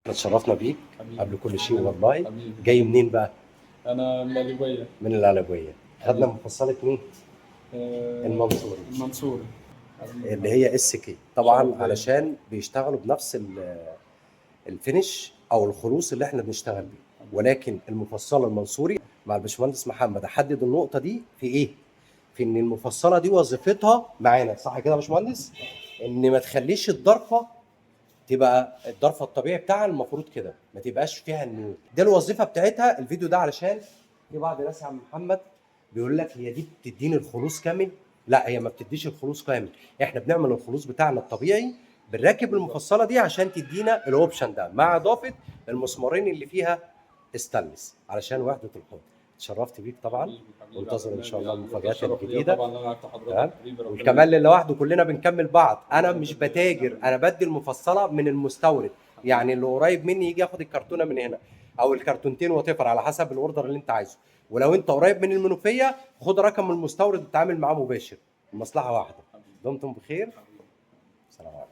اتشرفنا بيك حبيبي. قبل كل شيء والله. حبيبي. جاي منين بقى؟ انا من القليوبيه. من العلبية. خدنا حبيبي. مفصلة مين؟ المنصوري، المنصوري. حبيبي. اللي هي اس كي طبعا، شرف ليا. علشان بيشتغلوا بنفس الفينش او الخلوص اللي احنا بنشتغل بيه. ولكن المفصله المنصوري مع الباشمهندس محمد احدد النقطه دي في ايه؟ في ان المفصله دي وظيفتها معانا، صح كده يا باشمهندس؟ ان ما تخليش الضرفه تبقى الضرفه الطبيعي بتاعها المفروض كده، ما تبقاش فيها النيول. ده الوظيفه بتاعتها. الفيديو ده علشان في بعض الناس يا عم محمد بيقول لك هي دي بتديني الخلوص كامل. لا، هي ما بتديش الخلوص كامل. احنا بنعمل الخلوص بتاعنا الطبيعي، بنركب المفصله دي عشان تدينا الاوبشن ده، مع اضافه المسمارين اللي فيها استانلس علشان وحده الحوض. اتشرفت بيك طبعا، حبيبي وانتظر ان شاء الله يعني ده المفاجات شرف ليا الجديده. طبعا ان انا عرفت تمام. حضرتك حبيبي. ربنا والكمال لله وحده، كلنا بنكمل بعض. انا مش بتاجر، انا بدي المفصله من المستورد. يعني اللي قريب مني يجي ياخد الكرتونه من هنا او الكرتونتين وتفر على حسب الاوردر اللي انت عايزه. ولو انت قريب من المنوفيه خد رقم المستورد وتعامل معاه مباشر، المصلحه واحده. دمتم بخير. حبيبي. سلام عليكم.